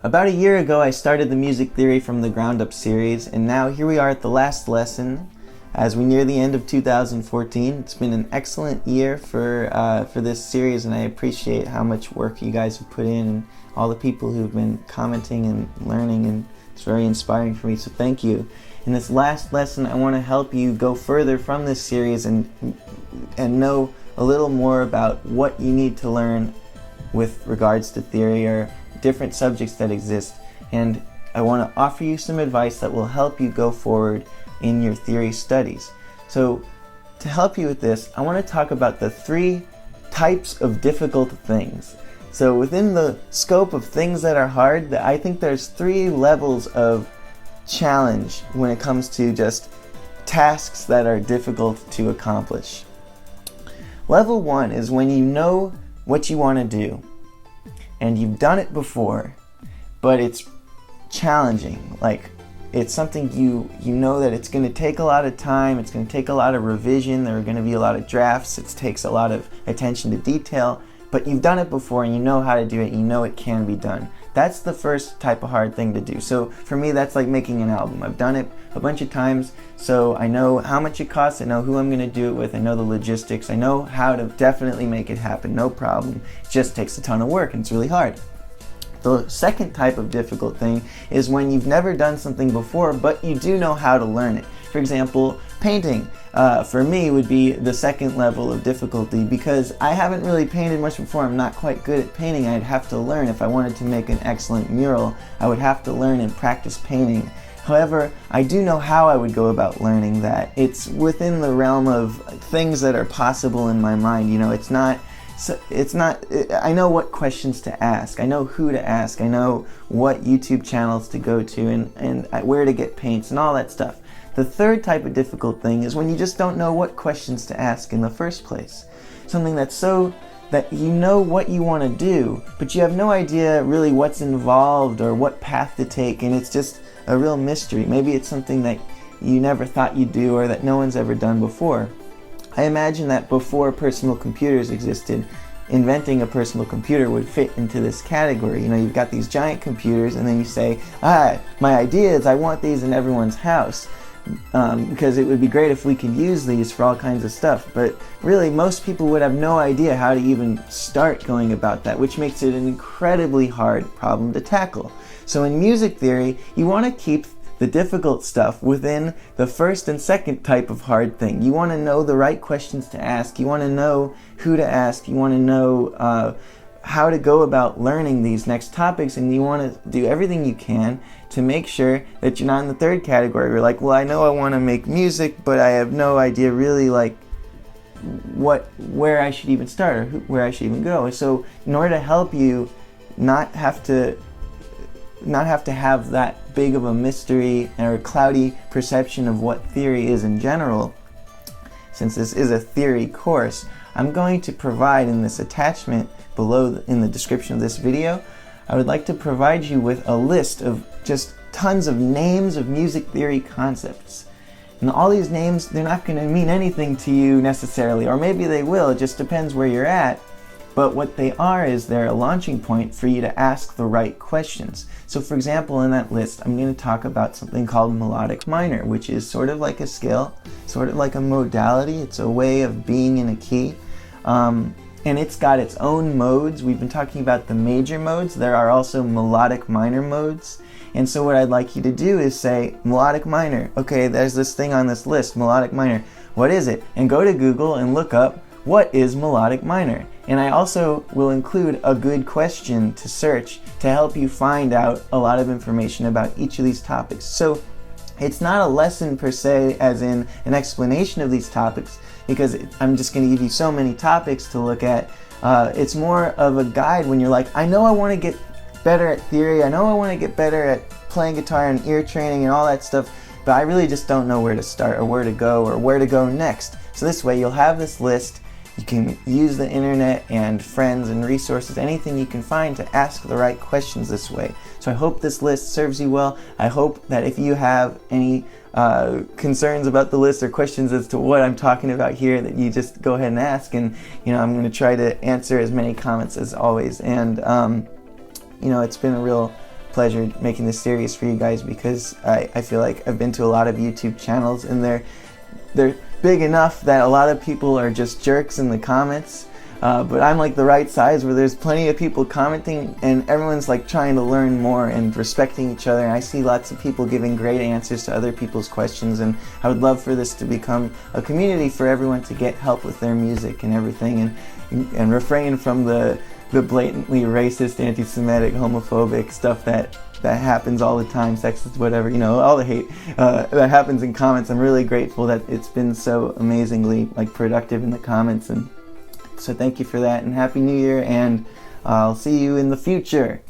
About a year ago, I started the Music Theory from the Ground Up series, and now here we are at the last lesson as we near the end of 2014. It's been an excellent year for this series, and I appreciate how much work you guys have put in and all the people who've been commenting and learning, and it's very inspiring for me, so thank you. In this last lesson, I want to help you go further from this series and know a little more about what you need to learn with regards to theory or different subjects that exist. And I want to offer you some advice that will help you go forward in your theory studies. So to help you with this, I want to talk about the 3 types of difficult things. So within the scope of things that are hard, I think there's 3 levels of challenge when it comes to just tasks that are difficult to accomplish. Level 1 is when you know what you want to do and you've done it before, but it's challenging. Like, it's something you know that it's going to take a lot of time, it's going to take a lot of revision, there are going to be a lot of drafts, it takes a lot of attention to detail, but you've done it before and you know how to do it, you know it can be done. That's the first type of hard thing to do. So for me, that's like making an album. I've done it a bunch of times, so I know how much it costs, I know who I'm going to do it with, I know the logistics, I know how to definitely make it happen, no problem. It just takes a ton of work and it's really hard. The second type of difficult thing is when you've never done something before, but you do know how to learn it. For example, painting, for me, would be the second level of difficulty because I haven't really painted much before. I'm not quite good at painting. I'd have to learn. If I wanted to make an excellent mural, I would have to learn and practice painting. However, I do know how I would go about learning that. It's within the realm of things that are possible in my mind. You know, I know what questions to ask, I know who to ask, I know what YouTube channels to go to and where to get paints and all that stuff. The third type of difficult thing is when you just don't know what questions to ask in the first place. Something that's so that you know what you want to do, but you have no idea really what's involved or what path to take, and it's just a real mystery. Maybe it's something that you never thought you'd do or that no one's ever done before. I imagine that before personal computers existed, inventing a personal computer would fit into this category. You know, you've got these giant computers and then you say, my idea is I want these in everyone's house because it would be great if we could use these for all kinds of stuff. But really, most people would have no idea how to even start going about that, which makes it an incredibly hard problem to tackle. So in music theory, you want to keep the difficult stuff within the first and second type of hard thing. You want to know the right questions to ask, you want to know who to ask, you want to know how to go about learning these next topics, and you want to do everything you can to make sure that you're not in the third category. You're like, well, I know I want to make music, but I have no idea really like where I should even start or where I should even go. So in order to help you not have to have that big of a mystery or a cloudy perception of what theory is in general, since this is a theory course, I'm going to provide in this attachment below in the description of this video, I would like to provide you with a list of just tons of names of music theory concepts. And all these names, they're not going to mean anything to you necessarily, or maybe they will, it just depends where you're at. But what they are is they're a launching point for you to ask the right questions. So for example, in that list, I'm going to talk about something called melodic minor, which is sort of like a scale, sort of like a modality. It's a way of being in a key. And it's got its own modes. We've been talking about the major modes. There are also melodic minor modes. And so what I'd like you to do is say, melodic minor. Okay, there's this thing on this list, melodic minor. What is it? And go to Google and look up, what is melodic minor? And I also will include a good question to search to help you find out a lot of information about each of these topics. So it's not a lesson per se, as in an explanation of these topics, because I'm just going to give you so many topics to look at. It's more of a guide when you're like, I know I want to get better at theory, I know I want to get better at playing guitar and ear training and all that stuff, but I really just don't know where to start or where to go next. So this way you'll have this list. You can use the internet and friends and resources, anything you can find to ask the right questions this way. So I hope this list serves you well. I hope that if you have any concerns about the list or questions as to what I'm talking about here, that you just go ahead and ask, and I'm going to try to answer as many comments as always. And it's been a real pleasure making this series for you guys, because I feel like I've been to a lot of YouTube channels and they're big enough that a lot of people are just jerks in the comments. But I'm like the right size where there's plenty of people commenting and everyone's like trying to learn more and respecting each other. And I see lots of people giving great answers to other people's questions, and I would love for this to become a community for everyone to get help with their music and everything, and refrain from the blatantly racist, anti-Semitic, homophobic stuff that happens all the time, sexist, whatever, you know, all the hate that happens in comments. I'm really grateful that it's been so amazingly like productive in the comments, and so thank you for that, and Happy New Year, and I'll see you in the future.